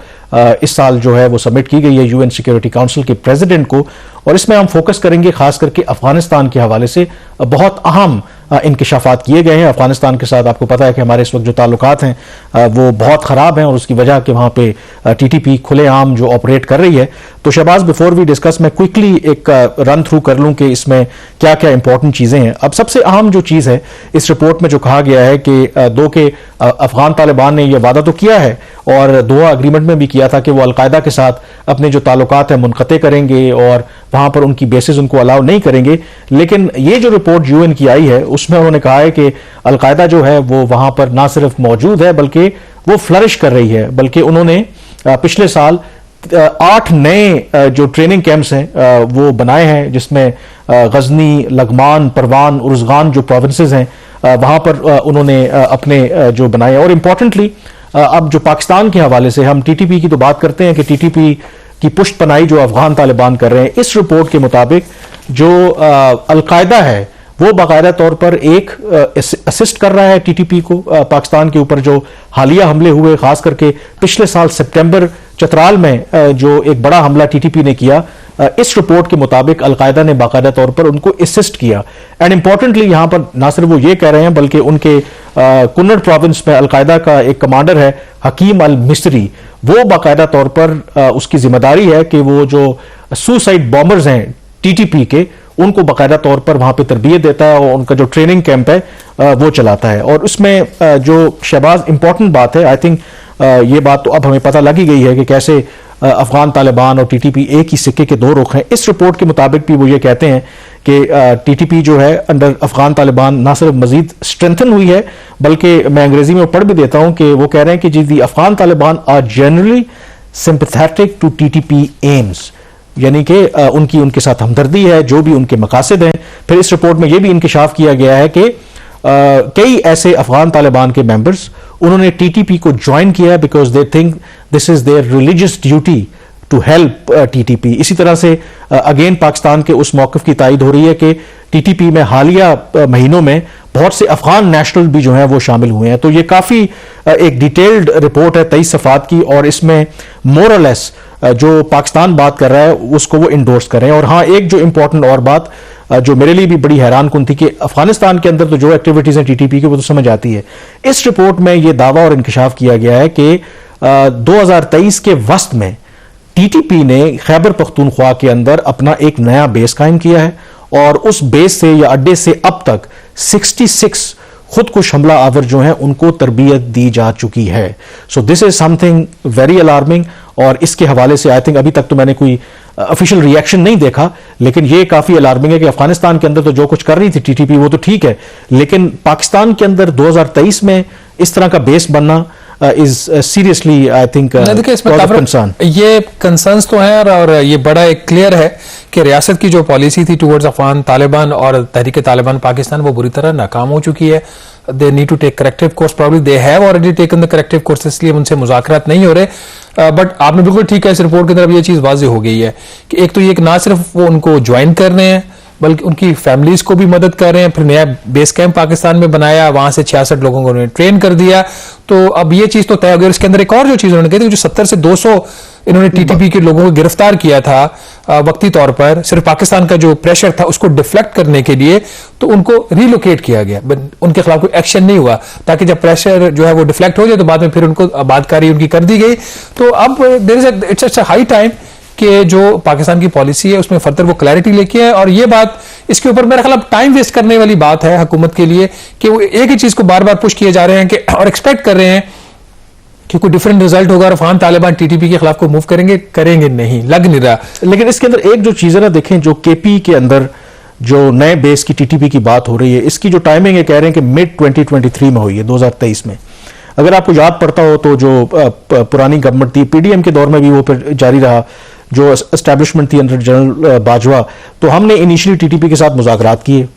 इस साल जो है वो सबमिट की गई है यूएन सिक्योरिटी काउंसिल के प्रेसिडेंट को। और इसमें हम फोकस करेंगे खास करके अफगानिस्तान के हवाले से। बहुत अहम इंकशाफात किए गए हैं अफगानिस्तान के साथ। आपको पता है कि हमारे इस वक्त जो ताल्लुकात हैं वो बहुत खराब हैं और उसकी वजह कि वहां पे टीटीपी खुलेआम जो ऑपरेट कर रही है। तो शहबाज, बिफोर वी डिस्कस, मैं क्विकली एक रन थ्रू कर लूं कि इसमें क्या क्या इंपॉर्टेंट चीजें हैं। अब सबसे अहम जो चीज है इस रिपोर्ट में जो कहा गया है कि दो के अफगान तालिबान ने यह वादा तो किया है और दोहा एग्रीमेंट में भी किया था कि वो अलकायदा के साथ अपने जो ताल्लुकात हैं मुनक़ते करेंगे और वहां पर उनकी बेसिस उनको अलाउ नहीं करेंगे। लेकिन ये जो रिपोर्ट यूएन की आई है उसमें उन्होंने कहा है कि अलकायदा जो है वो वहां पर ना सिर्फ मौजूद है बल्कि वो फ्लरिश कर रही है। बल्कि उन्होंने पिछले साल 8 नए जो ट्रेनिंग कैंप्स हैं वो बनाए हैं, जिसमें गजनी, लगमान, परवान, उर्जगान जो प्रोविंसेस हैं वहां पर उन्होंने अपने जो बनाए। और इंपॉर्टेंटली अब जो पाकिस्तान के हवाले से हम टीटीपी की तो बात करते हैं कि टीटीपी की पुष्ट पनाही जो अफगान तालिबान कर रहे हैं, इस रिपोर्ट के मुताबिक जो अलकायदा है वो बाकायदा तौर पर एक असिस्ट कर रहा है टीटीपी को पाकिस्तान के ऊपर। जो हालिया हमले हुए, खास करके पिछले साल सितंबर चतराल में जो एक बड़ा हमला टीटीपी ने किया, इस रिपोर्ट के मुताबिक अलकायदा ने बाकायदा तौर पर उनको असिस्ट किया। एंड इंपॉर्टेंटली यहां पर ना सिर्फ वो ये कह रहे हैं बल्कि उनके कुन्नड़ प्रोविंस में अलकायदा का एक कमांडर है हकीम अल मिस्री, वो बाकायदा तौर पर उसकी जिम्मेदारी है कि वो जो सुसाइड बॉम्बर्स हैं टीटीपी के, उनको बाकायदा तौर पर वहां पे तरबियत देता है और उनका जो ट्रेनिंग कैंप है वो चलाता है। और उसमें जो शहबाज इंपॉर्टेंट बात है, आई थिंक ये बात तो अब हमें पता लग ही गई है कि कैसे अफगान तालिबान और टीटीपी एक ही सिक्के के दो रुख हैं। इस रिपोर्ट के मुताबिक भी वो ये कहते हैं कि टीटीपी जो है अंडर अफगान तालिबान ना सिर्फ मजीद स्ट्रेंथन हुई है बल्कि मैं अंग्रेजी में पढ़ भी देता हूं कि वो कह रहे हैं कि जी the Afghan Taliban are generally sympathetic to TTP aims, यानी कि उनकी उनके साथ हमदर्दी है जो भी उनके मकासद हैं। फिर इस रिपोर्ट में यह भी इंकशाफ किया गया है कि कई ऐसे अफगान तालिबान के मेंबर्स उन्होंने टीटीपी को ज्वाइन किया because they think this is their religious duty to help TTP. इसी तरह से अगेन पाकिस्तान के उस मौक़िफ़ की तायद हो रही है कि टीटीपी में हालिया महीनों में बहुत से अफगान नेशनल भी जो हैं वो शामिल हुए हैं। तो ये काफ़ी एक डिटेल्ड रिपोर्ट है 23 सफ़ात की, और इसमें मोर और लेस जो पाकिस्तान बात कर रहा है उसको वो इंडोर्स कर रहे हैं। और हाँ, एक जो इंपॉर्टेंट और बात जो मेरे लिए भी बड़ी हैरान कुन थी कि अफगानिस्तान के अंदर तो जो एक्टिविटीज़ हैं टीटीपी की वो तो समझ आती है। इस रिपोर्ट में ये दावा और इंकशाफ किया गया है कि 2023 के वस्त में टीटीपी ने खैबर पख्तूनख्वा के अंदर अपना एक नया बेस कायम किया है, और उस बेस से या अड्डे से अब तक 66 खुदकुश हमला आवर जो हैं उनको तरबियत दी जा चुकी है। So this is something very alarming, और इसके हवाले से आई थिंक अभी तक तो मैंने कोई ऑफिशियल रिएक्शन नहीं देखा, लेकिन ये काफी अलार्मिंग है कि अफगानिस्तान के अंदर तो जो कुछ कर रही थी टीटीपी वो तो ठीक है, लेकिन पाकिस्तान के अंदर 2023 में इस तरह का बेस बनना is seriously I think concern. ये कंसर्न्स तो हैं, और ये बड़ा एक क्लियर है कि रियासत की जो पॉलिसी थी टुवर्ड्स अफगान तालिबान और तहरीक तालिबान पाकिस्तान वो बुरी तरह नाकाम हो चुकी है। They need to take corrective course, probably they have already taken the corrective course, इसलिए उनसे मुज़ाकरात नहीं हो रहे। बट आपने बिल्कुल ठीक है, इस रिपोर्ट के अंदर अब ये चीज वाज़ेह हो गई है कि एक तो ये ना सिर्फ वो उनको ज्वाइन कर रहे हैं बल्कि उनकी फैमिलीज को भी मदद कर रहे हैं। फिर नया बेस कैंप पाकिस्तान में बनाया, वहां से 66 लोगों को उन्होंने ट्रेन कर दिया। तो अब ये चीज तो तय हो गई। इसके अंदर एक और जो चीज उन्होंने कही थी, जो 70 से 200 इन्होंने टीटीपी के लोगों को गिरफ्तार किया था वक्ती तौर पर, सिर्फ पाकिस्तान का जो प्रेशर था उसको डिफ्लेक्ट करने के लिए, तो उनको रिलोकेट किया गया। उनके खिलाफ कोई एक्शन नहीं हुआ, ताकि जब प्रेशर जो है वो डिफ्लेक्ट हो जाए तो बाद में फिर उनको आबादकारी उनकी कर दी गई। तो अब इट्स अ हाई टाइम कि जो पाकिस्तान की पॉलिसी है उसमें फर्दर वो क्लैरिटी लेके आए। और ये बात, इसके ऊपर मेरा ख्याल टाइम वेस्ट करने वाली बात है हुकूमत के लिए कि वो एक ही चीज को बार बार पुश किए जा रहे हैं कि, और एक्सपेक्ट कर रहे हैं कि कोई डिफरेंट रिजल्ट होगा और अफगान तालिबान टीटीपी के खिलाफ को मूव करेंगे नहीं, लग नहीं रहा। लेकिन इसके अंदर एक जो चीज है ना, देखें जो केपी के अंदर जो नए बेस की टीटीपी की बात हो रही है, इसकी जो टाइमिंग है कह रहे हैं कि मिड 2023 में हुई है, 2023 में। अगर आपको याद पड़ता हो तो जो पुरानी गवर्नमेंट थी पीडीएम के दौर में भी वो फिर जारी रहा, जो एस्टैब्लिशमेंट थी अंडर जनरल बाजवा, तो हमने इनिशियली टीटीपी के साथ मुज़ाकरात किए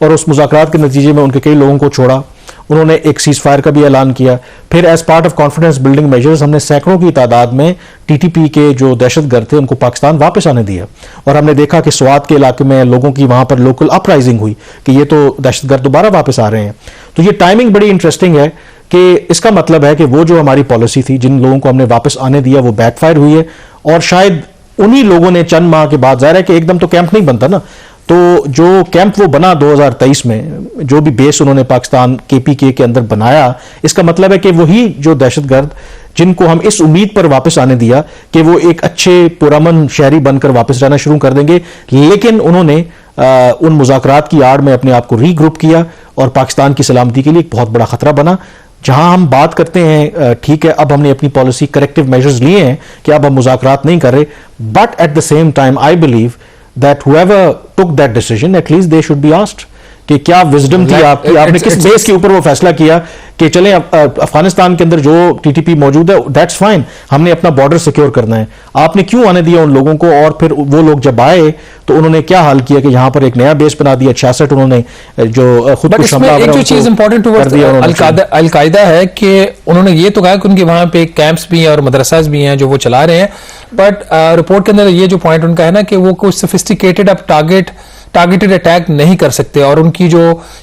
और उस मुज़ाकरात के नतीजे में उनके कई लोगों को छोड़ा। उन्होंने एक सीज फायर का भी ऐलान किया। फिर as part of confidence building measures हमने सैकड़ों की तादाद में टीटीपी के जो दहशतगर्द थे उनको पाकिस्तान वापस आने दिया, और हमने देखा कि स्वात के इलाके में लोगों की वहां पर लोकल अपराइजिंग हुई कि ये तो दहशतगर्द दोबारा वापस आ रहे हैं। तो ये टाइमिंग बड़ी इंटरेस्टिंग है कि इसका मतलब है कि वो जो हमारी पॉलिसी थी, जिन लोगों को हमने वापस आने दिया, वो बैकफायर हुई है। और शायद उन्हीं लोगों ने चंद माह के बाद, जाहिर है कि एकदम तो कैंप नहीं बनता ना, तो जो कैंप वो बना 2023 में, जो भी बेस उन्होंने पाकिस्तान केपीके के अंदर बनाया, इसका मतलब है कि वही जो दहशतगर्द जिनको हम इस उम्मीद पर वापस आने दिया कि वो एक अच्छे पुरअमन शहरी बनकर वापस रहना शुरू कर देंगे, लेकिन उन्होंने उन मुज़ाकरात की आड़ में अपने आप को रीग्रुप किया और पाकिस्तान की सलामती के लिए एक बहुत बड़ा खतरा बना। जहां हम बात करते हैं ठीक है, अब हमने अपनी पॉलिसी करेक्टिव मेजर्स लिए हैं कि अब हम मुज़ाकरात नहीं कर रहे, but at the same time I believe that whoever took that decision, at least they should be asked कि क्या विजडम थी आपकी, आपने किस बेस के ऊपर वो फैसला किया कि चलें अफगानिस्तान के अंदर जो टीटीपी मौजूद है दैट्स फाइन, हमने अपना बॉर्डर सिक्योर करना है। आपने क्यों आने दिया उन लोगों को, और फिर वो लोग जब आए तो उन्होंने क्या हाल किया कि यहाँ पर एक नया बेस बना दिया, 66 उन्होंने जो खुद को हमला। एक जो चीज इंपॉर्टेंट अलकायदा है कि उन्होंने ये तो कहा कि उनके वहां पे कैंप्स भी हैं और मदरसाज भी हैं जो वो चला रहे हैं, बट रिपोर्ट के अंदर ये जो पॉइंट उनका है ना कि वो कुछ सोफिस्टिकेटेड अब टारगेटेड अटैक नहीं कर सकते, और उनकी जो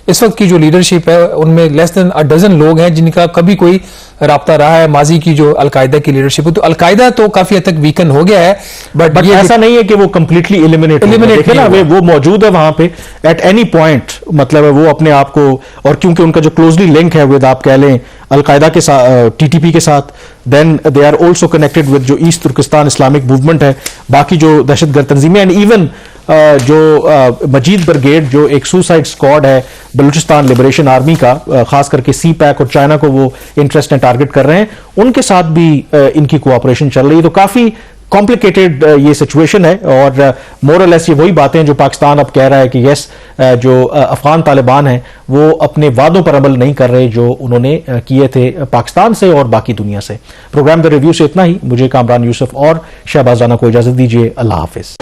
इस वक्त की जो लीडरशिप है उनमें लेस देन अ डजन लोग हैं जिनका कभी कोई राब्ता रहा है माजी की जो अलकायदा की लीडरशिप है। तो अलकायदा तो काफी हद तक वीकन हो गया है, बट ये ऐसा नहीं है कि वो कंप्लीटली एलिमिनेट ना, वो मौजूद है वहां पे एट एनी पॉइंट, मतलब है वो अपने आप को, और क्योंकि उनका जो क्लोजली लिंक है विद आप कह लें अलकायदा के साथ, टीटीपी के साथ, then they are also connected with जो ईस्ट तुर्किस्तान इस्लामिक मूवमेंट है, बाकी जो दहशतगर्द तंजीमें, एंड इवन जो मजीद ब्रिगेड जो एक सुसाइड स्क्वाड है बलूचिस्तान लिबरेशन आर्मी का, खास करके सी पैक और चाइना को वो इंटरेस्ट ने टारगेट कर रहे हैं, उनके साथ भी इनकी कोऑपरेशन चल रही है। तो काफी कॉम्प्लिकेटेड ये सिचुएशन है, और मोर और लेस ये वही बातें जो पाकिस्तान अब कह रहा है कि यस जो अफगान तालिबान है वो अपने वादों पर अमल नहीं कर रहे जो उन्होंने किए थे पाकिस्तान से और बाकी दुनिया से। प्रोग्राम द रिव्यू से इतना ही। मुझे कामरान यूसुफ और शहबाज राना को इजाजत दीजिए। अल्लाह हाफिज।